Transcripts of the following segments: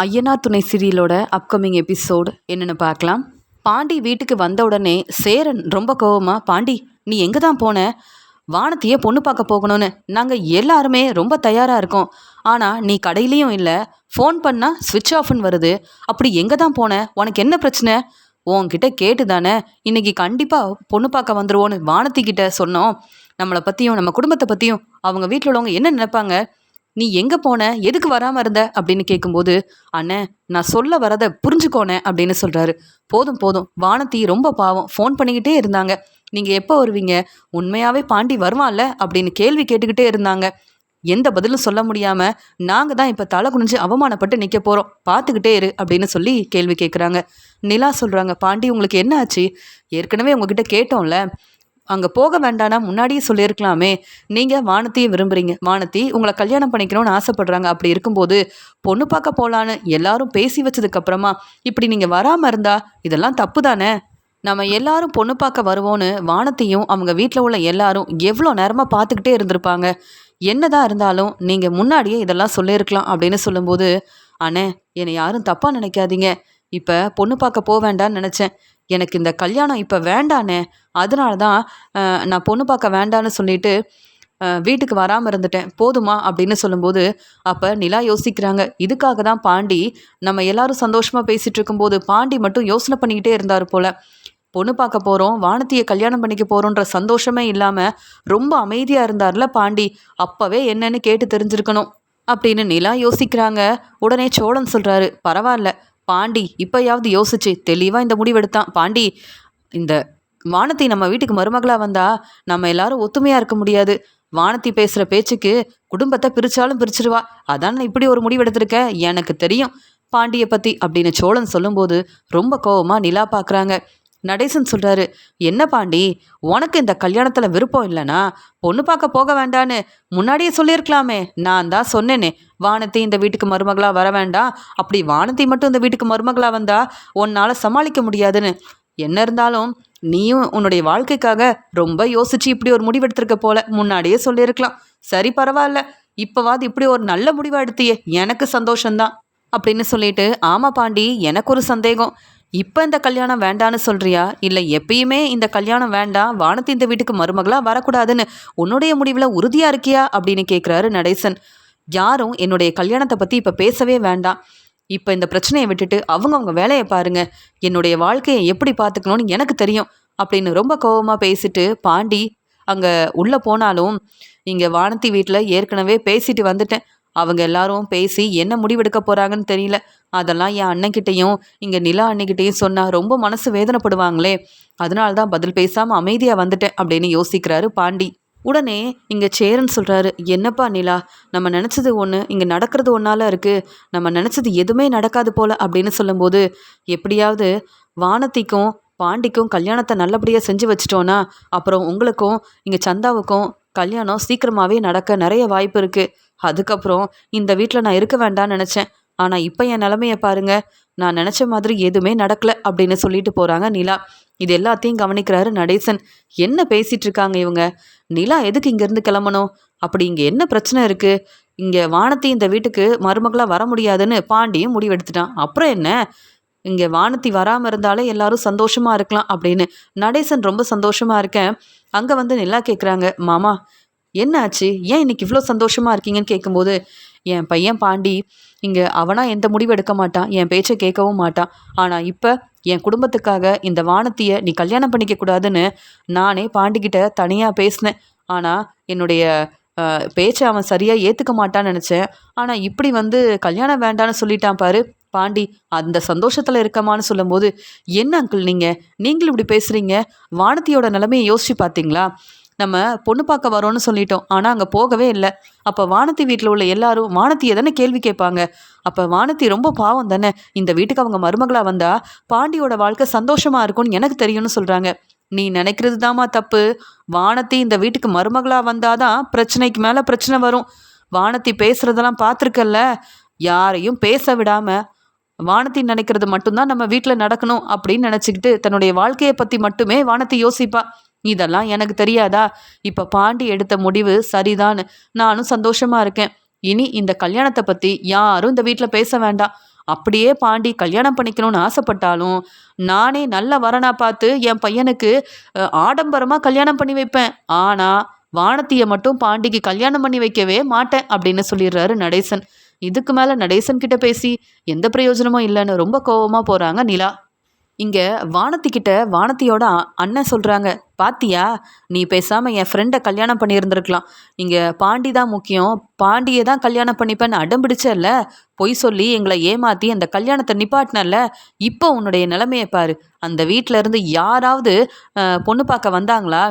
ஐயனார் துணை சீரியலோட upcoming episode என்னென்னு பார்க்கலாம். பாண்டி வீட்டுக்கு வந்த உடனே சேரன் ரொம்ப கோவமா, பாண்டி நீ எங்கே தான் போன? வானத்தையே பொண்ணு பார்க்க போகணும்னு நாங்கள் எல்லாருமே ரொம்ப தயாராக இருக்கோம். ஆனால் நீ கடையிலையும் இல்லை, ஃபோன் பண்ணால் ஸ்விட்ச் ஆஃப்னு வருது. அப்படி எங்கே தான் போன? உனக்கு என்ன பிரச்சனை? உன்கிட்ட கேட்டு தானே இன்னைக்கு கண்டிப்பாக பொண்ணு பார்க்க வந்துடுவோன்னு வானத்திக்கிட்ட சொன்னோம். நம்மளை பற்றியும் நம்ம குடும்பத்தை பற்றியும் அவங்க வீட்டில் உள்ளவங்க என்ன நினைப்பாங்க? நீ எங்கே போன, எதுக்கு வராமல் இருந்த அப்படின்னு கேட்கும்போது, அண்ணே நான் சொல்ல வரதை புரிஞ்சுக்கோனே அப்படின்னு சொல்கிறாரு. போதும் போதும், வானத்தி ரொம்ப பாவம், ஃபோன் பண்ணிக்கிட்டே இருந்தாங்க. நீங்கள் எப்போ வருவீங்க? உண்மையாகவே பாண்டி வருவான்ல அப்படின்னு கேள்வி கேட்டுக்கிட்டே இருந்தாங்க. எந்த பதிலும் சொல்ல முடியாமல் நாங்கள் தான் இப்போ தலை குனிஞ்சு அவமானப்பட்டு நிற்க போகிறோம், பார்த்துக்கிட்டே இரு அப்படின்னு சொல்லி கேள்வி கேட்குறாங்க. நிலா சொல்கிறாங்க, பாண்டி உங்களுக்கு என்ன ஆச்சு? ஏற்கனவே உங்ககிட்ட கேட்டோம்ல, அங்கே போக வேண்டானா முன்னாடியே சொல்லியிருக்கலாமே. நீங்கள் வானத்தையே விரும்புகிறீங்க, வானத்தி உங்களை கல்யாணம் பண்ணிக்கணும்னு ஆசைப்படுறாங்க. அப்படி இருக்கும்போது பொண்ணு பார்க்க போகலான்னு எல்லாரும் பேசி வச்சதுக்கப்புறமா இப்படி நீங்கள் வராமல் இருந்தா இதெல்லாம் தப்பு தானே? நம்ம எல்லாரும் பொண்ணு பார்க்க வருவோன்னு வானத்தையும் அவங்க வீட்டில் உள்ள எல்லாரும் எவ்வளோ நேரமாக பார்த்துக்கிட்டே இருந்திருப்பாங்க. என்னதான் இருந்தாலும் நீங்கள் முன்னாடியே இதெல்லாம் சொல்லியிருக்கலாம் அப்படின்னு சொல்லும்போது, அண்ணே என்னை யாரும் தப்பாக நினைக்காதீங்க. இப்போ பொண்ணு பார்க்க போக வேண்டான்னு நினச்சேன். எனக்கு இந்த கல்யாணம் இப்போ வேண்டானே, அதனால தான் நான் பொண்ணு பார்க்க வேண்டான்னு சொல்லிட்டு வீட்டுக்கு வராமல் இருந்துட்டேன், போதுமா அப்படின்னு சொல்லும்போது, அப்போ நிலா யோசிக்கிறாங்க. இதுக்காக தான் பாண்டி நம்ம எல்லாரும் சந்தோஷமாக பேசிகிட்டு இருக்கும்போது பாண்டி மட்டும் யோசனை பண்ணிக்கிட்டே இருந்தார் போல். பொண்ணு பார்க்க போகிறோம், வானத்தியை கல்யாணம் பண்ணிக்க போகிறோன்ற சந்தோஷமே இல்லாமல் ரொம்ப அமைதியாக இருந்தார்ல பாண்டி, அப்போவே என்னன்னு கேட்டு தெரிஞ்சிருக்கணும் அப்படின்னு நிலா யோசிக்கிறாங்க. உடனே சோழன் சொல்கிறாரு, பரவாயில்ல பாண்டி இப்போயாவது யோசிச்சு தெளிவாக இந்த முடிவெடுத்தான். பாண்டி, இந்த வானத்தி நம்ம வீட்டுக்கு மருமகளாக வந்தால் நம்ம எல்லாரும் ஒத்துமையாக இருக்க முடியாது. வானத்தி பேசுகிற பேச்சுக்கு குடும்பத்தை பிரித்தாலும் பிரிச்சிருவா. அதான் நான் இப்படி ஒரு முடிவெடுத்திருக்க, எனக்கு தெரியும் பாண்டியை பற்றி அப்படின்னு சோழன் சொல்லும்போது ரொம்ப கோவமாக நிலா பார்க்குறாங்க. நடேசன் சொல்கிறாரு, என்ன பாண்டி உனக்கு இந்த கல்யாணத்தில் விருப்பம் இல்லைனா பொண்ணு பார்க்க போக வேண்டான்னு முன்னாடியே சொல்லியிருக்கலாமே. நான் தான் சொன்னேனே வானத்தி இந்த வீட்டுக்கு மருமகளாக வர வேண்டாம், அப்படி வானத்தி மட்டும் இந்த வீட்டுக்கு மருமகளாக வந்தால் உன்னால் சமாளிக்க முடியாதுன்னு. என்ன இருந்தாலும் நீயும் உன்னுடைய வாழ்க்கைக்காக ரொம்ப யோசிச்சு இப்படி ஒரு முடிவெடுத்திருக்க போல, முன்னாடியே சொல்லியிருக்கலாம். சரி பரவாயில்ல, இப்போவாது இப்படி ஒரு நல்ல முடிவை எடுத்தியே, எனக்கு சந்தோஷந்தான் அப்படின்னு சொல்லிட்டு, ஆமாம் பாண்டி எனக்கு ஒரு சந்தேகம், இப்போ இந்த கல்யாணம் வேண்டான்னு சொல்கிறியா, இல்லை எப்பயுமே இந்த கல்யாணம் வேண்டாம் வானத்தி இந்த வீட்டுக்கு மருமகளாக வரக்கூடாதுன்னு உன்னுடைய முடிவில் உறுதியாக இருக்கியா அப்படின்னு கேட்குறாரு நடேசன். யாரும் என்னுடைய கல்யாணத்தை பற்றி இப்போ பேசவே வேண்டாம். இப்போ இந்த பிரச்சனையை விட்டுட்டு அவங்க வேலையை பாருங்க, என்னுடைய வாழ்க்கையை எப்படி பார்த்துக்கணும்னு எனக்கு தெரியும் அப்படின்னு ரொம்ப கோபமாக பேசிட்டு பாண்டி அங்கே உள்ளே போனாலும், இங்கே வானத்தி வீட்டில் ஏற்கனவே பேசிட்டு வந்துட்டேன், அவங்க எல்லாரும் பேசி என்ன முடிவெடுக்க போகிறாங்கன்னு தெரியல. அதெல்லாம் என் அண்ணன்கிட்டையும் இங்கே நிலா அண்ணிக்கிட்டையும் சொன்னால் ரொம்ப மனசு வேதனைப்படுவாங்களே, அதனால தான் பதில் பேசாமல் அமைதியாக வந்துட்டேன் அப்படின்னு யோசிக்கிறாரு பாண்டி. உடனே இங்கே சேரன் சொல்கிறாரு, என்னப்பா நிலா, நம்ம நினச்சது ஒன்று, இங்கே நடக்கிறது ஒன்றால இருக்குது, நம்ம நினச்சது எதுவுமே நடக்காது போல் அப்படின்னு சொல்லும்போது, எப்படியாவது வானத்திக்கும் பாண்டிக்கும் கல்யாணத்தை நல்லபடியாக செஞ்சு வச்சிட்டோன்னா அப்புறம் உங்களுக்கும் இங்கே சந்தாவுக்கும் கல்யாணம் சீக்கிரமாகவே நடக்க நிறைய வாய்ப்பு இருக்குது. அதுக்கப்புறம் இந்த வீட்டில் நான் இருக்க வேண்டாம்னு நினச்சேன், ஆனால் இப்போ என் நிலமையை பாருங்க, நான் நினச்ச மாதிரி எதுவுமே நடக்கலை அப்படின்னு சொல்லிட்டு போகிறாங்க நிலா. இது எல்லாத்தையும் கவனிக்கிறாரு நடேசன். என்ன பேசிகிட்டு இருக்காங்க இவங்க? நிலா எதுக்கு இங்கேருந்து கிளம்பணும்? அப்படி இங்கே என்ன பிரச்சனை இருக்குது? இங்கே வானத்தி இந்த வீட்டுக்கு மருமகளாக வர முடியாதுன்னு பாண்டியும் முடிவெடுத்துட்டான், அப்புறம் என்ன? இங்கே வானத்தி வராமல் இருந்தாலே எல்லாரும் சந்தோஷமாக இருக்கலாம் அப்படின்னு நடேசன் ரொம்ப சந்தோஷமாக இருக்கேன். அங்கே வந்து நிலா கேட்குறாங்க, மாமா என்ன ஆச்சு, ஏன் இன்னைக்கு இவ்வளோ சந்தோஷமாக இருக்கீங்கன்னு கேட்கும்போது, என் பையன் பாண்டி இங்கே அவனா எந்த முடிவு எடுக்க மாட்டான், என் பேச்சை கேட்கவும் மாட்டான். ஆனால் இப்போ என் குடும்பத்துக்காக இந்த வானத்தியை நீ கல்யாணம் பண்ணிக்க கூடாதுன்னு நானே பாண்டிக்கிட்ட தனியாக பேசினேன். ஆனால் என்னுடைய பேச்சை அவன் சரியாக ஏற்றுக்க மாட்டான்னு நினச்சேன். ஆனால் இப்படி வந்து கல்யாணம் வேண்டான்னு சொல்லிட்டான் பாரு பாண்டி, அந்த சந்தோஷத்தில் இருக்கமான்னு சொல்லும்போது, என்ன அங்கிள் நீங்களும் இப்படி பேசுகிறீங்க? வானத்தியோட நிலைமையை யோசிச்சு பார்த்தீங்களா? நம்ம பொண்ணு பார்க்க வரோன்னு சொல்லிட்டோம், ஆனால் அங்கே போகவே இல்லை. அப்போ வானத்தி வீட்டில் உள்ள எல்லாரும் வானத்தியை தானே கேள்வி கேட்பாங்க. அப்போ வானத்தி ரொம்ப பாவம் தானே, இந்த வீட்டுக்கு அவங்க மருமகளாக வந்தால் பாண்டியோட வாழ்க்கை சந்தோஷமாக இருக்கும்னு எனக்கு தெரியும்னு சொல்கிறாங்க. நீ நினைக்கிறது தாமா தப்பு. வானத்தி இந்த வீட்டுக்கு மருமகளாக வந்தாதான் பிரச்சனைக்கு மேலே பிரச்சனை வரும். வானத்தி பேசுகிறதெல்லாம் பார்த்துருக்கல்ல, யாரையும் பேச விடாமல் வானத்தி நினைக்கிறது மட்டும்தான் நம்ம வீட்டில் நடக்கணும் அப்படின்னு நினச்சிக்கிட்டு தன்னுடைய வாழ்க்கையை பற்றி மட்டுமே வானத்தி யோசிப்பா. இதெல்லாம் எனக்கு தெரியாதா? இப்போ பாண்டி எடுத்த முடிவு சரிதான், நானும் சந்தோஷமாக இருக்கேன். இனி இந்த கல்யாணத்தை பற்றி யாரும் இந்த வீட்டில் பேச வேண்டாம். அப்படியே பாண்டி கல்யாணம் பண்ணிக்கணும்னு ஆசைப்பட்டாலும் நானே நல்ல வரனா பார்த்து என் பையனுக்கு ஆடம்பரமாக கல்யாணம் பண்ணி வைப்பேன். ஆனால் வானத்தியை மட்டும் பாண்டிக்கு கல்யாணம் பண்ணி வைக்கவே மாட்டேன் அப்படின்னு சொல்லிடுறாரு நடேசன். இதுக்கு மேலே நடேசன் கிட்ட பேசி எந்த பிரயோஜனமும் இல்லைன்னு ரொம்ப கோவமாக போகிறாங்க நிலா. இங்கே வானத்திக்கிட்ட வானத்தியோட அண்ணன் சொல்கிறாங்க, பாத்தியா, நீ பேசாமல் என் ஃப்ரெண்டை கல்யாணம் பண்ணியிருந்திருக்கலாம். இங்கே பாண்டி தான் முக்கியம், பாண்டியை தான் கல்யாணம் பண்ணிப்பேன்னு அடம் பிடிச்சல்ல, பொய் சொல்லி எங்களை ஏமாற்றி அந்த கல்யாணத்தை நிப்பாட்டினல்ல. இப்போ உன்னுடைய நிலைமையை பாரு. அந்த வீட்டில் இருந்து யாராவது பொண்ணு பார்க்க வந்தாங்களா?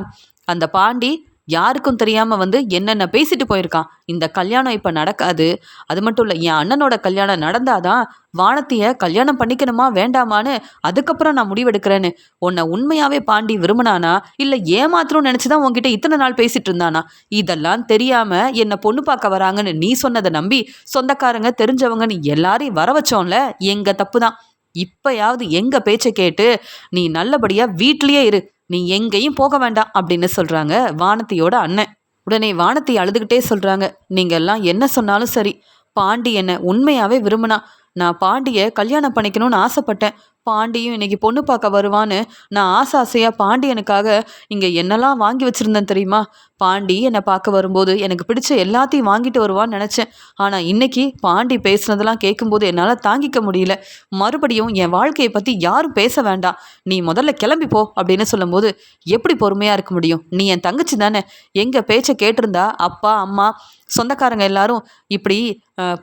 அந்த பாண்டி யாருக்கும் தெரியாமல் வந்து என்னென்ன பேசிட்டு போயிருக்கான். இந்த கல்யாணம் இப்போ நடக்காது. அது மட்டும் இல்லை, என் அண்ணனோட கல்யாணம் நடந்தாதான் வானத்தியை கல்யாணம் பண்ணிக்கணுமா வேண்டாமான்னு அதுக்கப்புறம் நான் முடிவெடுக்கிறேன்னு. உன்னை உண்மையாகவே பாண்டி விரும்பினானா இல்லை ஏமாத்திரம் நினச்சி தான் உன்கிட்ட இத்தனை நாள் பேசிட்டு இருந்தானா? இதெல்லாம் தெரியாமல் என்னை பொண்ணு பார்க்க வராங்கன்னு நீ சொன்னதை நம்பி சொந்தக்காரங்க தெரிஞ்சவங்கன்னு எல்லாரையும் வர வச்சோம்ல, எங்கள் தப்பு தான். இப்போயாவது எங்கள் பேச்சை கேட்டு நீ நல்லபடியாக வீட்லேயே இரு, நீ எங்கேயும் போக வேண்டாம் அப்படின்னு சொல்கிறாங்க வானத்தியோட அண்ணன். உடனே வானத்தி அழுதுகிட்டே சொல்கிறாங்க, நீங்கள் எல்லாம் என்ன சொன்னாலும் சரி, பாண்டி என்னை உண்மையாகவே விரும்பினா. நான் பாண்டியை கல்யாணம் பண்ணிக்கணும்னு ஆசைப்பட்டேன். பாண்டியும் இன்னைக்கு பொண்ணு பார்க்க வருவான்னு நான் ஆசையாக பாண்டியனுக்காக இங்கே என்னெல்லாம் வாங்கி வச்சுருந்தேன் தெரியுமா? பாண்டி என்னை பார்க்க வரும்போது எனக்கு பிடிச்ச எல்லாத்தையும் வாங்கிட்டு வருவான்னு நினச்சேன். ஆனால் இன்னைக்கு பாண்டி பேசுனதெல்லாம் கேட்கும்போது என்னால் தாங்கிக்க முடியல. மறுபடியும் என் வாழ்க்கையை பற்றி யாரும் பேச வேண்டாம், நீ முதல்ல கிளம்பி போ அப்படின்னு சொல்லும்போது எப்படி பொறுமையாக இருக்க முடியும்? நீ என் தங்கச்சி தானே, எங்கள் பேச்சை கேட்டிருந்தா அப்பா அம்மா சொந்தக்காரங்க எல்லாரும் இப்படி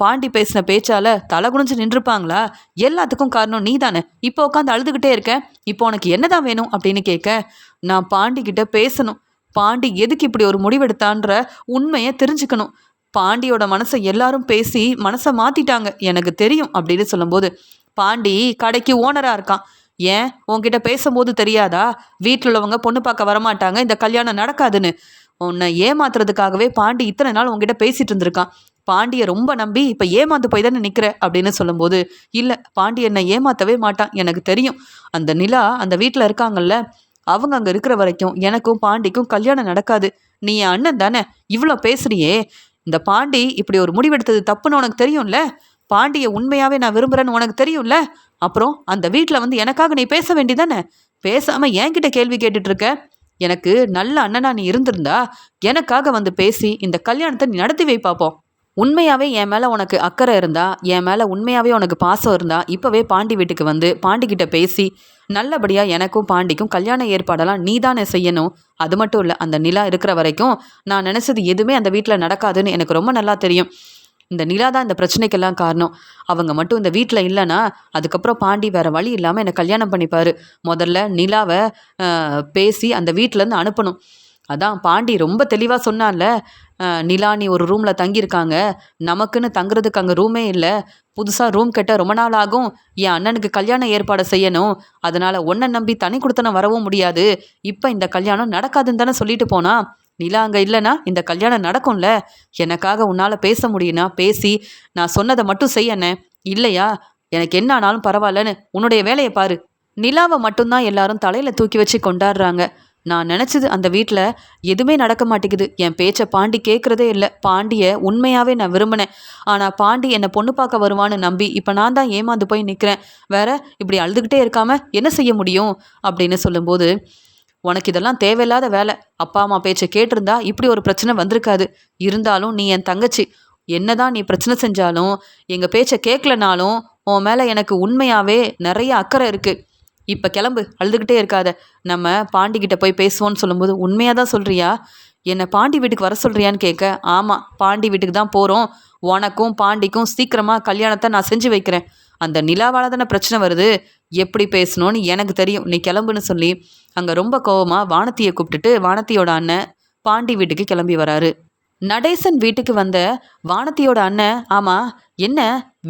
பாண்டி பேசின பேச்சால் தலை குனிஞ்சு நின்றுப்பாங்களா? எல்லாத்துக்கும் காரணம் நீ தானே. இப்போ உட்காந்து அழுதுகிட்டே இருக்க, இப்போ உனக்கு என்னதான் வேணும் அப்படின்னு கேட்க, நான் பாண்டிக்கிட்ட பேசணும், பாண்டி எதுக்கு இப்படி ஒரு முடிவெடுத்தான்ற உண்மையை தெரிஞ்சுக்கணும். பாண்டியோட மனசை எல்லாரும் பேசி மனசை மாற்றிட்டாங்க, எனக்கு தெரியும் அப்படின்னு சொல்லும்போது, பாண்டி கடைக்கு ஓனராக இருக்கான். ஏன் உன்கிட்ட பேசும்போது தெரியாதா வீட்டில் உள்ளவங்க பொண்ணு பார்க்க வரமாட்டாங்க, இந்த கல்யாணம் நடக்காதுன்னு? உன்னை ஏமாத்துறதுக்காகவே பாண்டி இத்தனை நாள் உங்ககிட்ட பேசிட்டு இருந்திருக்கான். பாண்டியை ரொம்ப நம்பி இப்போ ஏமாந்து போய் தானே நிற்கிற அப்படின்னு சொல்லும்போது, இல்லை, பாண்டி என்னை ஏமாற்றவே மாட்டான், எனக்கு தெரியும். அந்த நிலா அந்த வீட்டில் இருக்காங்கல்ல, அவங்க அங்கே இருக்கிற வரைக்கும் எனக்கும் பாண்டிக்கும் கல்யாணம் நடக்காது. நீ என் அண்ணன் தானே, இவ்வளோ பேசுறியே, இந்த பாண்டி இப்படி ஒரு முடிவெடுத்தது தப்புன்னு உனக்கு தெரியும்ல, பாண்டியை உண்மையாகவே நான் விரும்புகிறேன்னு உனக்கு தெரியும்ல, அப்புறம் அந்த வீட்டில் வந்து எனக்காக நீ பேச வேண்டிதானே? பேசாமல் என்கிட்ட கேள்வி கேட்டுட்ருக்க. எனக்கு நல்ல அண்ணனா நீ இருந்திருந்தா எனக்காக வந்து பேசி இந்த கல்யாணத்தை நீ நடத்தி வை பார்ப்போம். உண்மையாகவே என் மேலே உனக்கு அக்கறை இருந்தா, என் மேலே உண்மையாகவே உனக்கு பாசம் இருந்தா, இப்போவே பாண்டி வீட்டுக்கு வந்து பாண்டிக்கிட்ட பேசி நல்லபடியாக எனக்கும் பாண்டிக்கும் கல்யாண ஏற்பாடெல்லாம் நீ தானே செய்யணும். அது மட்டும் இல்லை, அந்த நிலா இருக்கிற வரைக்கும் நான் நினச்சது எதுவுமே அந்த வீட்டில் நடக்காதுன்னு எனக்கு ரொம்ப நல்லா தெரியும். இந்த நிலா தான் இந்த பிரச்சனைக்கெல்லாம் காரணம். அவங்க மட்டும் இந்த வீட்டில் இல்லைன்னா அதுக்கப்புறம் பாண்டி வேறு வழி இல்லாமல் என்னை கல்யாணம் பண்ணிப்பார். முதல்ல நிலாவை பேசி அந்த வீட்டிலேருந்து அனுப்பணும். அதான் பாண்டி ரொம்ப தெளிவாக சொன்னான்ல, நிலா நீ ஒரு ரூமில் தங்கியிருக்காங்க, நமக்குன்னு தங்குறதுக்கு அங்கே ரூமே இல்லை, புதுசாக ரூம் கட்ட ரொம்ப நாள் ஆகும், என் அண்ணனுக்கு கல்யாண ஏற்பாடு செய்யணும், அதனால் ஒன்றை நம்பி தனி கொடுத்தன வரவும் முடியாது, இப்போ இந்த கல்யாணம் நடக்காதுன்னு தானே சொல்லிட்டு போனா. நிலா அங்கே இல்லைன்னா இந்த கல்யாணம் நடக்கும்ல, எனக்காக உன்னால் பேச முடியும்னா பேசி நான் சொன்னதை மட்டும் செய்யண்ணே, இல்லையா எனக்கு என்ன ஆனாலும் பரவாயில்லன்னு உன்னுடைய வேலையை பாரு. நிலாவை மட்டும்தான் எல்லாரும் தலையில் தூக்கி வச்சு கொண்டாடுறாங்க. நான் நினச்சது அந்த வீட்டில் எதுவுமே நடக்க மாட்டேங்குது. என் பேச்சை பாண்டி கேட்குறதே இல்லை. பாண்டியை உண்மையாகவே நான் விரும்பினேன். ஆனால் பாண்டி என்னை பொண்ணு பார்க்க வருவான்னு நம்பி இப்போ நான் தான் ஏமாந்து போய் நிற்கிறேன். வேற இப்படி அழுதுகிட்டே இருக்காமல் என்ன செய்ய முடியும் அப்படின்னு சொல்லும்போது, உனக்கு இதெல்லாம் தேவையில்லாத வேலை. அப்பா அம்மா பேச்சை கேட்டிருந்தா இப்படி ஒரு பிரச்சனை வந்திருக்காது. இருந்தாலும் நீ என் தங்கச்சி, என்னதான் நீ பிரச்சனை செஞ்சாலும் எங்கள் பேச்சை கேட்கலனாலும் உன் மேலே எனக்கு உண்மையாகவே நிறைய அக்கறை இருக்குது. இப்போ கிளம்பு, அழுதுகிட்டே இருக்காத, நம்ம பாண்டிக்கிட்ட போய் பேசுவோன்னு சொல்லும்போது, உண்மையாக தான் சொல்கிறியா? என்னை பாண்டி வீட்டுக்கு வர சொல்கிறியான்னு கேட்க, ஆமாம், பாண்டி வீட்டுக்கு தான் போகிறோம், உனக்கும் பாண்டிக்கும் சீக்கிரமாக கல்யாணத்தை நான் செஞ்சு வைக்கிறேன். அந்த நிலாவால் தானே பிரச்சனை வருது, எப்படி பேசணும்னு எனக்கு தெரியும், நீ கிளம்புன்னு சொல்லி அங்கே ரொம்ப கோவமாக வானத்தியை கூப்பிட்டுட்டு வானத்தியோட அண்ணன் பாண்டி வீட்டுக்கு கிளம்பி வராரு. நடேசன் வீட்டுக்கு வந்த வானத்தியோட அண்ணன், ஆமாம் என்ன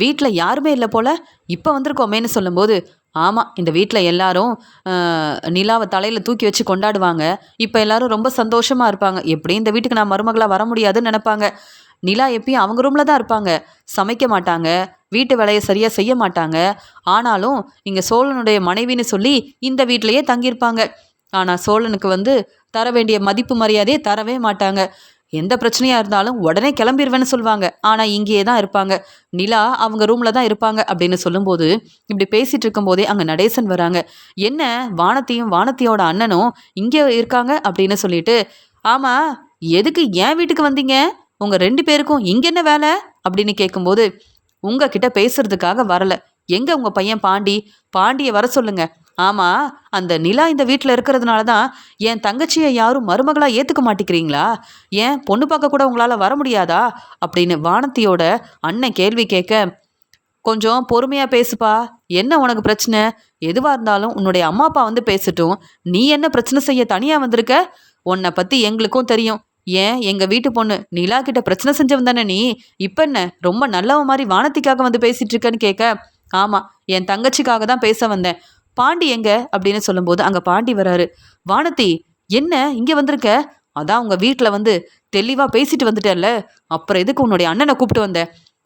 வீட்டில் யாருமே இல்லை போல, இப்போ வந்திருக்கோமேன்னு சொல்லும்போது, ஆமாம், இந்த வீட்டில் எல்லாரும் நிலாவை தலையில் தூக்கி வச்சு கொண்டாடுவாங்க. இப்போ எல்லாரும் ரொம்ப சந்தோஷமாக இருப்பாங்க. எப்படி இந்த வீட்டுக்கு நான் மருமகளாக வர முடியாதுன்னு நினைப்பாங்க. நிலா எப்பயும் அவங்க ரூமில் தான் இருப்பாங்க, சமைக்க மாட்டாங்க, வீட்டு வேலையை சரியாக செய்ய மாட்டாங்க. ஆனாலும் இங்கே சோழனுடைய மனைவின்னு சொல்லி இந்த வீட்டிலையே தங்கியிருப்பாங்க. ஆனால் சோழனுக்கு வந்து தர வேண்டிய மதிப்பு மரியாதையே தரவே மாட்டாங்க. எந்த பிரச்சனையாக இருந்தாலும் உடனே கிளம்பிடுவேன்னு சொல்லுவாங்க. ஆனால் இங்கேயே தான் இருப்பாங்க. நிலா அவங்க ரூமில் தான் இருப்பாங்க அப்படின்னு சொல்லும்போது, இப்படி பேசிகிட்டு இருக்கும்போதே அங்கே நடேசன் வராங்க. என்ன வானத்தியோட அண்ணனும் இங்கே இருக்காங்க அப்படின்னு சொல்லிட்டு, ஆமாம், எதுக்கு என் வீட்டுக்கு வந்தீங்க? உங்கள் 2 பேருக்கும் இங்கே என்ன வேலை அப்படின்னு கேட்கும்போது, உங்ககிட்ட பேசுறதுக்காக வரல. எங்க உங்க பையன் பாண்டியை வர சொல்லுங்க. ஆமா, அந்த நிலா இந்த வீட்டில் இருக்கிறதுனால தான் என் தங்கச்சியை யாரும் மருமகளா ஏத்துக்க மாட்டேங்கிறீங்களா? ஏன் பொண்ணு பார்க்க கூட உங்களால வர முடியாதா? அப்படின்னு வானத்தியோட அண்ணன் கேள்வி கேட்க, கொஞ்சம் பொறுமையா பேசுப்பா. என்ன உனக்கு பிரச்சனை? எதுவா இருந்தாலும் உன்னுடைய அம்மா அப்பா வந்து பேசட்டும். நீ என்ன பிரச்சனை செய்ய தனியா வந்திருக்க? உன்னை பத்தி எங்களுக்கும் தெரியும். ஏன் எங்க வீட்டு பொண்ணு நிலா கிட்ட பிரச்சனை செஞ்சவன் தானே நீ? இப்ப என்ன ரொம்ப நல்லவன் மாதிரி வானத்திக்காக வந்து பேசிட்டு இருக்கன்னு கேட்க, ஆமா, என் தங்கச்சிக்காக தான் பேச வந்தேன். பாண்டி எங்க அப்படின்னு சொல்லும்போது அங்க பாண்டி வராரு. வானத்தி, என்ன இங்க வந்திருக்க? அதான் உங்க வீட்டுல வந்து தெளிவா பேசிட்டு வந்துட்டேன்ல, அப்புறம் எதுக்கு உன்னுடைய அண்ணனை கூப்பிட்டு வந்த?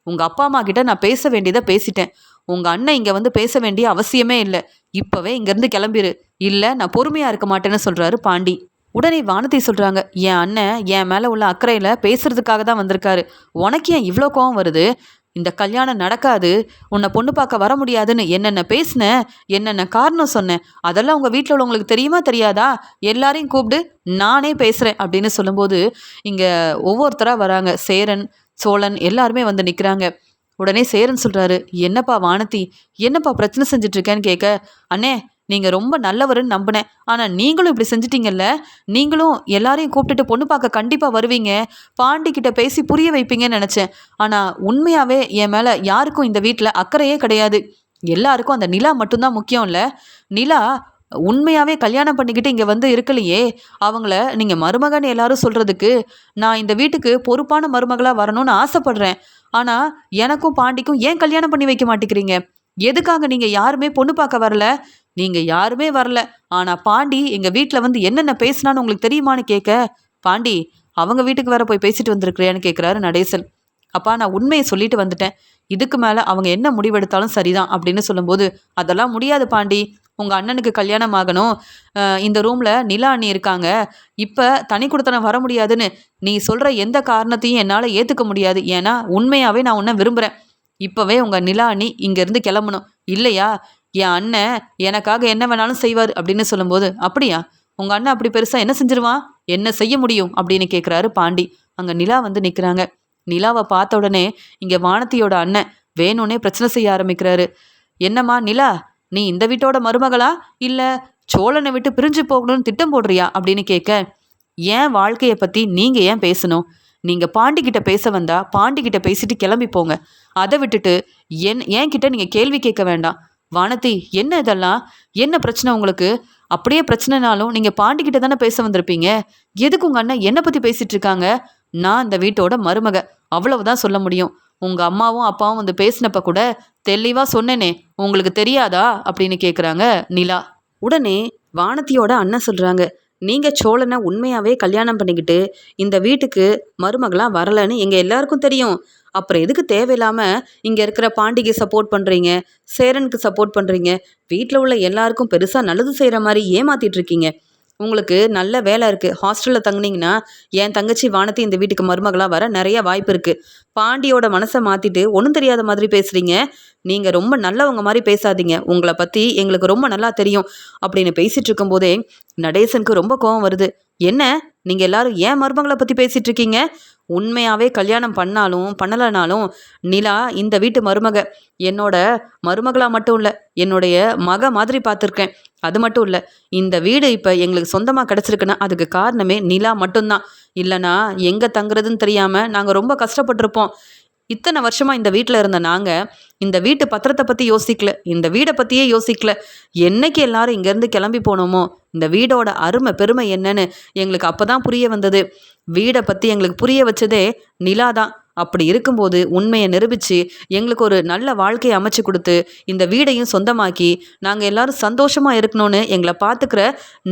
உங்க அப்பா அம்மா கிட்ட நான் பேச வேண்டியதை பேசிட்டேன். உங்க அண்ணன் இங்க வந்து பேச வேண்டிய அவசியமே இல்லை. இப்பவே இங்க இருந்து கிளம்பிரு. இல்ல நான் பொறுமையா இருக்க மாட்டேன்னு சொல்றாரு பாண்டி. உடனே வானதி சொல்றாங்க, என் அண்ணன் என் மேல உள்ள அக்கறையில பேசுறதுக்காக தான் வந்திருக்காரு. உனக்கு ஏன் இவ்வளோ கோவம் வருது? இந்த கல்யாணம் நடக்காது, உன்னை பொண்ணு பார்க்க வர முடியாதுன்னு என்னென்ன பேசினேன், என்னென்ன காரணம் சொன்னேன், அதெல்லாம் உங்கள் வீட்டில் உள்ளவங்களுக்கு தெரியுமா தெரியாதா? எல்லாரையும் கூப்பிடு, நானே பேசுகிறேன் அப்படின்னு சொல்லும்போது இங்கே ஒவ்வொருத்தராக வராங்க. சேரன், சோழன் எல்லாருமே வந்து நிற்கிறாங்க. உடனே சேரன் சொல்கிறாரு, என்னப்பா வானதி, என்னப்பா பிரச்சனை செஞ்சிட்ருக்கேன்னு கேட்க, அண்ணே நீங்கள் ரொம்ப நல்லவருன்னு நம்பினேன், ஆனால் நீங்களும் இப்படி செஞ்சிட்டீங்கல்ல. நீங்களும் எல்லாரையும் கூப்பிட்டுட்டு பொண்ணு பார்க்க கண்டிப்பாக வருவீங்க, பாண்டிக்கிட்ட பேசி புரிய வைப்பீங்கன்னு நினச்சேன். ஆனால் உண்மையாகவே என் மேலே யாருக்கும் இந்த வீட்டில் அக்கறையே கிடையாது. எல்லாருக்கும் அந்த நிலா மட்டும்தான் முக்கியம் இல்லை. நிலா உண்மையாகவே கல்யாணம் பண்ணிக்கிட்டு இங்கே வந்து இருக்கலையே, அவங்கள நீங்கள் மருமகன்னு எல்லாரும் சொல்கிறதுக்கு நான் இந்த வீட்டுக்கு பொறுப்பான மருமகளாக வரணும்னு ஆசைப்படுறேன். ஆனால் எனக்கும் பாண்டிக்கும் ஏன் கல்யாணம் பண்ணி வைக்க மாட்டேங்கிறீங்க? எதுக்காக நீங்கள் யாருமே பொண்ணு பார்க்க வரல? நீங்கள் யாருமே வரல, ஆனால் பாண்டி எங்கள் வீட்டில் வந்து என்னென்ன பேசினான்னு உங்களுக்கு தெரியுமான்னு கேட்க, பாண்டி அவங்க வீட்டுக்கு வேற போய் பேசிட்டு வந்திருக்கிறியான்னு கேட்குறாரு நடேசன். அப்பா நான் உண்மையை சொல்லிட்டு வந்துட்டேன், இதுக்கு மேலே அவங்க என்ன முடிவெடுத்தாலும் சரிதான் அப்படின்னு சொல்லும்போது, அதெல்லாம் முடியாது பாண்டி, உங்கள் அண்ணனுக்கு கல்யாணம் ஆகணும், இந்த ரூமில் நிலா அண்ணி இருக்காங்க, இப்போ தனி கொடுத்தனம் வர முடியாதுன்னு நீ சொல்கிற எந்த காரணத்தையும் என்னால் ஏற்றுக்க முடியாது. ஏன்னா உண்மையாகவே நான் உன்னை விரும்புகிறேன். இப்போவே உங்கள் நிலா அண்ணி இங்கேருந்து கிளம்பணும், இல்லையா என் அண்ணன் எனக்காக என்ன வேணாலும் செய்வார் அப்படின்னு சொல்லும்போது, அப்படியா உங்கள் அண்ணன் அப்படி பெருசாக என்ன செஞ்சிருவான், என்ன செய்ய முடியும் அப்படின்னு கேட்குறாரு பாண்டி. அங்கே நிலா வந்து நிற்கிறாங்க. நிலாவை பார்த்த உடனே இங்கே வானத்தியோட அண்ணன் வேணும்னே பிரச்சனை செய்ய ஆரம்பிக்கிறாரு. என்னம்மா நிலா, நீ இந்த வீட்டோட மருமகளா இல்லை சோழனை விட்டு பிரிஞ்சு போகணும்னு திட்டம் போடுறியா அப்படின்னு கேட்க, ஏன் வாழ்க்கையை பற்றி நீங்கள் ஏன் பேசணும்? நீங்கள் பாண்டிக்கிட்ட பேச வந்தா பாண்டிக்கிட்ட பேசிட்டு கிளம்பி போங்க. அதை விட்டுட்டு ஏன் கிட்ட நீங்கள் கேள்வி கேட்க வேண்டாம். வானதி, என்ன இதெல்லாம்? என்ன பிரச்சனை உங்களுக்கு? அப்படியே பிரச்சனைனாலும் நீங்கள் பாண்டிக்கிட்ட தானே பேச வந்திருப்பீங்க. எதுக்கு உங்கள் அண்ணன் என்னை பற்றி பேசிகிட்டு இருக்காங்க? நான் இந்த வீட்டோட மருமக, அவ்வளவுதான் சொல்ல முடியும். உங்கள் அம்மாவும் அப்பாவும் வந்து பேசினப்ப கூட தெளிவாக சொன்னேனே, உங்களுக்கு தெரியாதா அப்படின்னு கேட்குறாங்க நிலா. உடனே வானதியோட அண்ணன் சொல்கிறாங்க, நீங்கள் சோழனை உண்மையாகவே கல்யாணம் பண்ணிக்கிட்டு இந்த வீட்டுக்கு மருமகளாக வரலன்னு எங்கள் எல்லாருக்கும் தெரியும். அப்புறம் எதுக்கு தேவையில்லாமல் இங்கே இருக்கிற பாண்டிக்கு சப்போர்ட் பண்ணுறீங்க, சேரனுக்கு சப்போர்ட் பண்ணுறீங்க, வீட்டில் உள்ள எல்லாருக்கும் பெருசாக நல்லது செய்கிற மாதிரி ஏமாற்றிட்டு இருக்கீங்க. உங்களுக்கு நல்ல வேலை இருக்குது, ஹாஸ்டலில் தங்குனீங்கன்னா என் தங்கச்சி வானதி இந்த வீட்டுக்கு மருமகளாக வர நிறைய வாய்ப்பு இருக்குது. பாண்டியோட மனசை மாற்றிட்டு ஒன்றும் தெரியாத மாதிரி பேசுகிறீங்க. நீங்கள் ரொம்ப நல்லவங்க மாதிரி பேசாதீங்க, உங்களை பற்றி எங்களுக்கு ரொம்ப நல்லா தெரியும் அப்படின்னு பேசிகிட்டு இருக்கும்போதே நடேசனுக்கு ரொம்ப கோவம் வருது. என்ன நீங்கள் எல்லாரும் ஏன் மருமகளை பற்றி பேசிகிட்டு இருக்கீங்க? உண்மையாகவே கல்யாணம் பண்ணாலும் பண்ணலைனாலும் நிலா இந்த வீட்டு மருமக, என்னோட மருமகளாக மட்டும் இல்லை, என்னுடைய மக மாதிரி பார்த்துருக்கேன். அது மட்டும் இல்லை, இந்த வீடு இப்போ எங்களுக்கு சொந்தமாக கிடச்சிருக்குன்னா அதுக்கு காரணமே நிலா மட்டும்தான். இல்லைனா எங்கே தங்குறதுன்னு தெரியாமல் நாங்கள் ரொம்ப கஷ்டப்பட்டிருப்போம். இத்தனை வருஷமாக இந்த வீட்டில் இருந்த நாங்கள் இந்த வீட்டு பத்திரத்தை பற்றி யோசிக்கல, இந்த வீடை பற்றியே யோசிக்கல. என்னைக்கு எல்லாரும் இங்கேருந்து கிளம்பி போனோமோ இந்த வீடோட அருமை பெருமை என்னன்னு எங்களுக்கு அப்போ தான் புரிய வந்தது. வீடை பற்றி எங்களுக்கு புரிய வச்சதே நிலா தான். அப்படி இருக்கும்போது உண்மையை நிரூபித்து எங்களுக்கு ஒரு நல்ல வாழ்க்கையை அமைச்சு கொடுத்து இந்த வீடையும் சொந்தமாக்கி நாங்கள் எல்லாரும் சந்தோஷமாக இருக்கணும்னு எங்களை பார்த்துக்கிற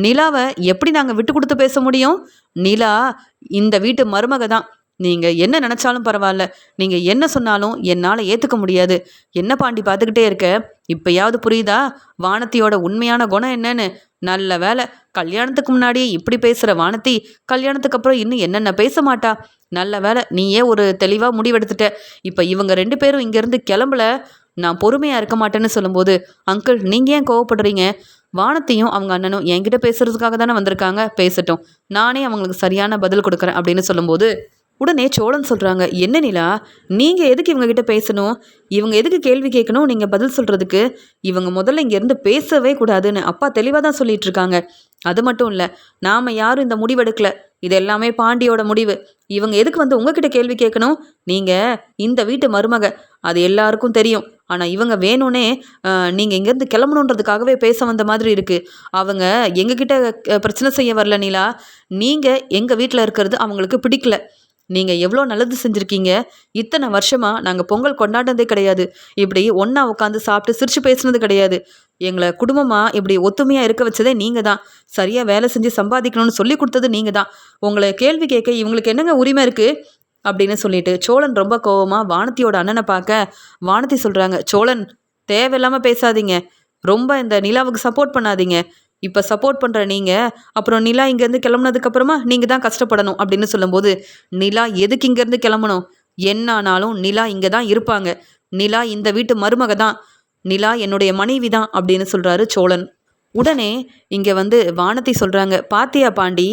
நிலாவை எப்படி நாங்கள் விட்டு கொடுத்து பேச முடியும்? நிலா இந்த வீட்டு மருமக தான். நீங்கள் என்ன நினச்சாலும் பரவாயில்ல, நீங்கள் என்ன சொன்னாலும் என்னால் ஏற்றுக்க முடியாது. என்ன பாண்டி பார்த்துக்கிட்டே இருக்க? இப்போயாவது புரியுதா வானத்தியோட உண்மையான குணம் என்னன்னு? நல்ல வேலை, கல்யாணத்துக்கு முன்னாடியே இப்படி பேசுகிற வானத்தி கல்யாணத்துக்கு அப்புறம் இன்னும் என்னென்ன பேச மாட்டா. நல்ல வேலை, நீயே ஒரு தெளிவாக முடிவெடுத்துட்ட. இப்போ இவங்க 2 பேரும் இங்கேருந்து கிளம்பல, நான் பொறுமையாக இருக்க மாட்டேன்னு சொல்லும்போது, அங்கிள் நீங்கள் ஏன் கோவப்படுறீங்க? வானத்தையும் அவங்க அண்ணனும் என்கிட்ட பேசுறதுக்காக தானே வந்திருக்காங்க, பேசட்டும், நானே அவங்களுக்கு சரியான பதில் கொடுக்குறேன் அப்படின்னு சொல்லும்போது, உடனே சோழன் சொல்கிறாங்க, என்ன நிலா, நீங்கள் எதுக்கு இவங்ககிட்ட பேசணும்? இவங்க எதுக்கு கேள்வி கேட்கணும் நீங்கள் பதில் சொல்கிறதுக்கு? இவங்க முதல்ல இங்கேருந்து பேசவே கூடாதுன்னு அப்பா தெளிவாக தான் சொல்லிட்டு இருக்காங்க. அது மட்டும் இல்லை, நாம் யாரும் இந்த முடிவெடுக்கல, இது எல்லாமே பாண்டியோட முடிவு. இவங்க எதுக்கு வந்து உங்ககிட்ட கேள்வி கேட்கணும்? நீங்கள் இந்த வீட்டு மருமக, அது எல்லாருக்கும் தெரியும். ஆனால் இவங்க வேணும்னே நீங்கள் இங்கேருந்து கிளம்பணுன்றதுக்காகவே பேச வந்த மாதிரி இருக்குது. அவங்க எங்ககிட்ட பிரச்சனை செய்ய வரல நிலா, நீங்கள் எங்கள் வீட்டில் இருக்கிறது அவங்களுக்கு பிடிக்கல. நீங்கள் எவ்வளோ நல்லது செஞ்சுருக்கீங்க. இத்தனை வருஷமாக நாங்கள் பொங்கல் கொண்டாடினதே கிடையாது. இப்படி ஒன்றா உட்காந்து சாப்பிட்டு சிரித்து பேசுனது கிடையாது. எங்களை குடும்பமாக இப்படி ஒத்துமையாக இருக்க வச்சதே நீங்கள் தான். சரியாக வேலை செஞ்சு சம்பாதிக்கணும்னு சொல்லி கொடுத்தது நீங்கள் தான். உங்களை கேள்வி கேட்க இவங்களுக்கு என்னங்க உரிமை இருக்குது அப்படின்னு சொல்லிட்டு சோழன் ரொம்ப கோவமாக வானத்தியோட அண்ணனை பார்க்க, வானத்தி சொல்கிறாங்க, சோழன் தேவையில்லாமல் பேசாதீங்க, ரொம்ப இந்த நிலாவுக்கு சப்போர்ட் பண்ணாதீங்க. இப்போ சப்போர்ட் பண்ணுற நீங்கள் அப்புறம் நிலா இங்கேருந்து கிளம்புனதுக்கப்புறமா நீங்கள் தான் கஷ்டப்படணும் அப்படின்னு சொல்லும்போது, நிலா எதுக்கு இங்கேருந்து கிளம்பணும்? என்ன ஆனாலும் நிலா இங்கே தான் இருப்பாங்க. நிலா இந்த வீட்டு மருமக தான். நிலா என்னுடைய மனைவி தான் அப்படின்னு சொல்கிறாரு சோழன். உடனே இங்கே வந்து வானதி சொல்கிறாங்க, பாத்தியா பாண்டி,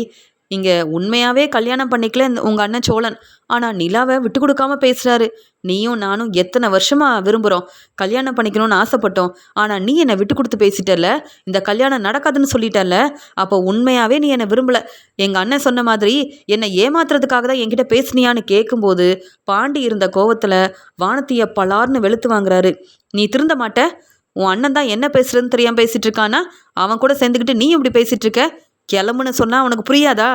இங்கே உண்மையாகவே கல்யாணம் பண்ணிக்கல உங்கள் அண்ணன் சோழன், ஆனால் நிலாவை விட்டு கொடுக்காம பேசுகிறாரு. நீயும் நானும் எத்தனை வருஷமாக விரும்புகிறோம், கல்யாணம் பண்ணிக்கணும்னு ஆசைப்பட்டோம். ஆனால் நீ என்னை விட்டு கொடுத்து பேசிட்டல, இந்த கல்யாணம் நடக்காதுன்னு சொல்லிட்டல. அப்போ உண்மையாகவே நீ என்னை விரும்பலை. எங்கள் அண்ணன் சொன்ன மாதிரி என்னை ஏமாத்துறதுக்காக தான் என்கிட்ட பேசுனியான்னு கேட்கும்போது பாண்டி இருந்த கோவத்தில் வானத்தியை பலார்னு வெளுத்து வாங்குறாரு. நீ திருந்த மாட்ட? உன் அண்ணன் தான் என்ன பேசுறதுன்னு தெரியாமல் பேசிகிட்டு இருக்கானா? அவன் கூட சேர்ந்துக்கிட்டு நீயும் இப்படி பேசிகிட்டு இருக்க? கிளம்புன்னு சொன்னால் உனக்கு புரியாதா?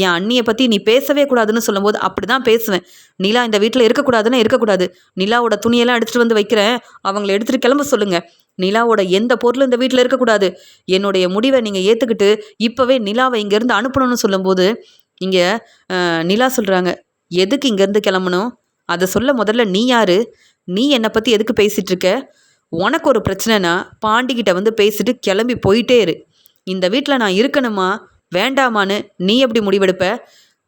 என் அண்ணியை பற்றி நீ பேசவே கூடாதுன்னு சொல்லும்போது அப்படி தான் பேசுவேன். நிலா இந்த வீட்டில் இருக்கக்கூடாதுன்னா இருக்கக்கூடாது. நிலாவோட துணியெல்லாம் எடுத்துகிட்டு வந்து வைக்கிறேன், அவங்கள எடுத்துகிட்டு கிளம்ப சொல்லுங்கள். நிலாவோட எந்த பொருளும் இந்த வீட்டில் இருக்கக்கூடாது. என்னுடைய முடிவை நீங்கள் ஏற்றுக்கிட்டு இப்போவே நிலாவை இங்கேருந்து அனுப்பணும்னு சொல்லும்போது, இங்கே நிலா சொல்கிறாங்க, எதுக்கு இங்கேருந்து கிளம்பணும்? அதை சொல்ல முதல்ல நீ யார்? நீ என்னை பற்றி எதுக்கு பேசிகிட்டு இருக்க? உனக்கு ஒரு பிரச்சனைனா பாண்டிக்கிட்ட வந்து பேசிட்டு கிளம்பி போயிட்டே இரு. இந்த வீட்டில் நான் இருக்கணுமா வேண்டாமான்னு நீ எப்படி முடிவெடுப்ப?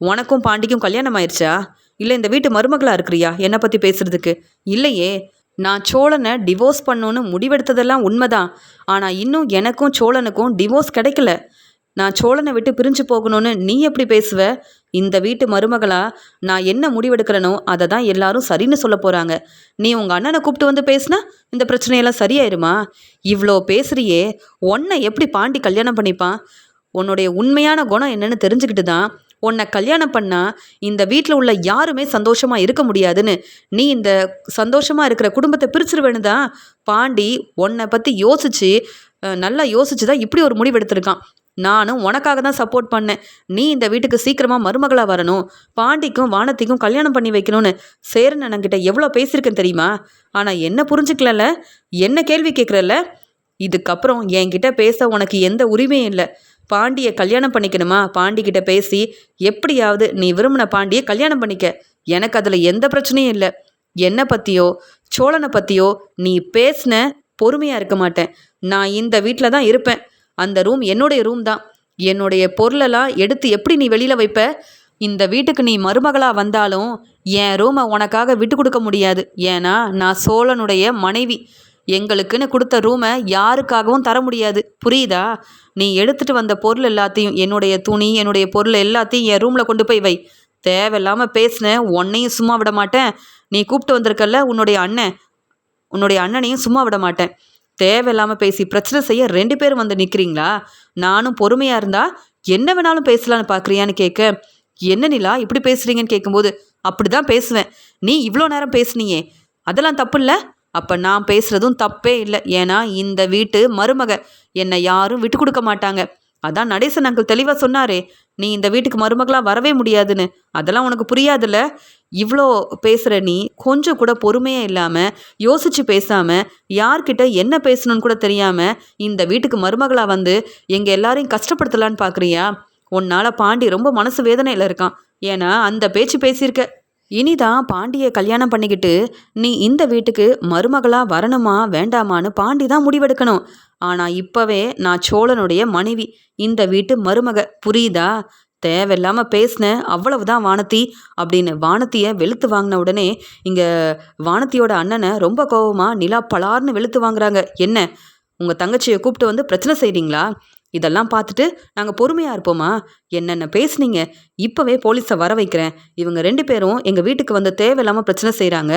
உனக்கும் பாண்டிக்கும் கல்யாணம் ஆயிடுச்சா? இல்லை இந்த வீட்டு மருமகளாக இருக்கிறியா என்னை பற்றி பேசுகிறதுக்கு? இல்லையே. நான் சோழனை டிவோர்ஸ் பண்ணணுன்னு முடிவெடுத்ததெல்லாம் உண்மைதான். ஆனால் இன்னும் எனக்கும் சோழனுக்கும் டிவோர்ஸ் கிடைக்கல. நான் சோழனை விட்டு பிரிஞ்சு போகணும்னு நீ எப்படி பேசுவ? இந்த வீட்டு மருமகளா நான் என்ன முடிவெடுக்கிறனோ அதை தான் எல்லாரும் சரின்னு சொல்ல போகிறாங்க. நீ உங்கள் அண்ணனை கூப்பிட்டு வந்து பேசுனா இந்த பிரச்சனையெல்லாம் சரியாயிருமா? இவ்வளோ பேசுறியே, உன்னை எப்படி பாண்டி கல்யாணம் பண்ணிப்பான்? உன்னுடைய உண்மையான குணம் என்னன்னு தெரிஞ்சுக்கிட்டு தான் உன்னை கல்யாணம் பண்ணால் இந்த வீட்டில் உள்ள யாருமே சந்தோஷமாக இருக்க முடியாதுன்னு நீ இந்த சந்தோஷமாக இருக்கிற குடும்பத்தை பிரிச்சிருவேன்னு தான் பாண்டி உன்னை பற்றி நல்லா யோசிச்சு தான் இப்படி ஒரு முடிவெடுத்திருக்கான். நானும் உனக்காக தான் சப்போர்ட் பண்ணேன். நீ இந்த வீட்டுக்கு சீக்கிரமாக மருமகளாக வரணும், பாண்டிக்கும் வானத்திக்கும் கல்யாணம் பண்ணி வைக்கணும்னு சேரன் அண்ணன்கிட்ட எவ்வளோ பேசியிருக்கேன் தெரியுமா? ஆனால் என்ன புரிஞ்சுக்கலல்ல, என்ன கேள்வி கேட்குறல்ல? இதுக்கப்புறம் என்கிட்ட பேச உனக்கு எந்த உரிமையும் இல்லை. பாண்டியை கல்யாணம் பண்ணிக்கணுமா? பாண்டிக்கிட்ட பேசி எப்படியாவது நீ விரும்பின பாண்டியை கல்யாணம் பண்ணிக்க. எனக்கு அதில் எந்த பிரச்சனையும் இல்லை. என்னை பற்றியோ சோழனை பற்றியோ நீ பேசின பொறுமையாக இருக்க மாட்டேன். நான் இந்த வீட்டில் தான் இருப்பேன். அந்த ரூம் என்னுடைய ரூம் தான். என்னுடைய பொருளெல்லாம் எடுத்து எப்படி நீ வெளியில் வைப்ப? இந்த வீட்டுக்கு நீ மருமகளாக வந்தாலும் என் ரூமை உனக்காக விட்டு கொடுக்க முடியாது. ஏன்னா நான் சோழனுடைய மனைவி. எங்களுக்குன்னு கொடுத்த ரூமை யாருக்காகவும் தர முடியாது, புரியுதா? நீ எடுத்துகிட்டு வந்த பொருள் எல்லாத்தையும், என்னுடைய துணி என்னுடைய பொருள் எல்லாத்தையும் என் ரூமில் கொண்டு போய் வை. தேவையில்லாமல் பேசினேன், உன்னையும் சும்மா விட மாட்டேன். நீ கூப்பிட்டு வந்திருக்கல்ல உன்னுடைய அண்ணனையும் சும்மா விட மாட்டேன். தேவையில்லாமல் பேசி பிரச்சனை செய்ய 2 பேரும் வந்து நிற்கிறீங்களா? நானும் பொறுமையாக இருந்தால் என்ன வேணாலும் பேசலான்னு பார்க்குறியான்னு கேட்க, என்ன நிலா இப்படி பேசுகிறீங்கன்னு கேட்கும்போது, அப்படி தான் பேசுவேன். நீ இவ்வளோ நேரம் பேசுனியே, அதெல்லாம் தப்பு இல்லை. அப்போ நான் பேசுகிறதும் தப்பே இல்லை. ஏன்னா இந்த வீட்டு மருமக, என்னை யாரும் விட்டு கொடுக்க மாட்டாங்க. அதான் நடேசன் அங்கிள் தெளிவாக சொன்னாரே, நீ இந்த வீட்டுக்கு மருமகளாக வரவே முடியாதுன்னு. அதெல்லாம் உனக்கு புரியாதுல்ல? இவ்வளோ பேசுகிற நீ கொஞ்சம் கூட பொறுமையே இல்லாமல் யோசித்து பேசாமல் யார்கிட்ட என்ன பேசணும்னு கூட தெரியாமல் இந்த வீட்டுக்கு மருமகளாக வந்து எங்கள் எல்லாரையும் கஷ்டப்படுத்தலான்னு பார்க்குறியா? உன்னால் பாண்டி ரொம்ப மனசு வேதனையில் இருக்கான். ஏன்னா அந்த பேச்சு பேசியிருக்க. இனிதான் பாண்டியை கல்யாணம் பண்ணிக்கிட்டு நீ இந்த வீட்டுக்கு மருமகளா வரணுமா வேண்டாமான்னு பாண்டி தான் முடிவெடுக்கணும். ஆனா இப்பவே நான் சோழனுடைய மனைவி, இந்த வீட்டு மருமக, புரியுதா? தேவையில்லாம பேசின அவ்வளவுதான் வானதி அப்படின்னு வானதியை வெளுத்து வாங்கின உடனே இங்க வானதியோட அண்ணனை ரொம்ப கோவமா நிலா பலார்னு வெளுத்து வாங்குறாங்க. என்ன உங்க தங்கச்சியை கூப்பிட்டு வந்து பிரச்சனை செய்றீங்களா? இதெல்லாம் பார்த்துட்டு நாங்கள் பொறுமையாக இருப்போமா? என்னென்ன பேசுனீங்க? இப்போவே போலீஸை வர வைக்கிறேன். இவங்க 2 பேரும் எங்கள் வீட்டுக்கு வந்து தேவையில்லாமல் பிரச்சனை செய்கிறாங்க.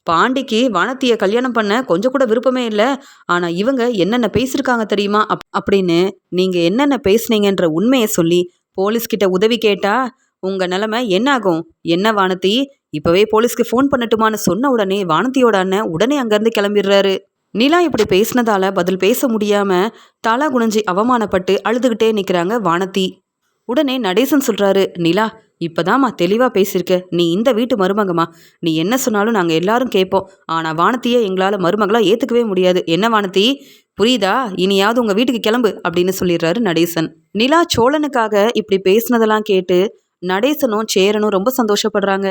பாண்டிக்கு வானத்தியை கல்யாணம் பண்ண கொஞ்சம் கூட விருப்பமே இல்லை. ஆனால் இவங்க என்னென்ன பேசியிருக்காங்க தெரியுமா? அப்படின்னு நீங்கள் என்னென்ன பேசுனீங்கன்ற உண்மையை சொல்லி போலீஸ்கிட்ட உதவி கேட்டா உங்கள் நிலைமை என்ன ஆகும்? என்ன வானதி, இப்போவே போலீஸ்க்கு ஃபோன் பண்ணட்டுமான்னு சொன்ன உடனே வானதியோட அண்ணன் உடனே அங்கேருந்து கிளம்பிடுறாரு. நிலா இப்படி பேசினதால பதில் பேச முடியாம தலை குனிஞ்சி அவமானப்பட்டு அழுதுகிட்டே நிற்கிறாங்க வானதி. உடனே நடேசன் சொல்றாரு, நிலா இப்பதாம்மா தெளிவா பேசியிருக்க. நீ இந்த வீட்டு மருமகமா, நீ என்ன சொன்னாலும் நாங்கள் எல்லாரும் கேட்போம். ஆனால் வானதியை எங்களால் மருமகளா ஏற்றுக்கவே முடியாது. என்ன வானதி, புரியுதா? இனியாவது உங்கள் வீட்டுக்கு கிளம்பு அப்படின்னு சொல்லிடுறாரு நடேசன். நிலா சோழனுக்காக இப்படி பேசினதெல்லாம் கேட்டு நடேசனும் சேரனும் ரொம்ப சந்தோஷப்படுறாங்க.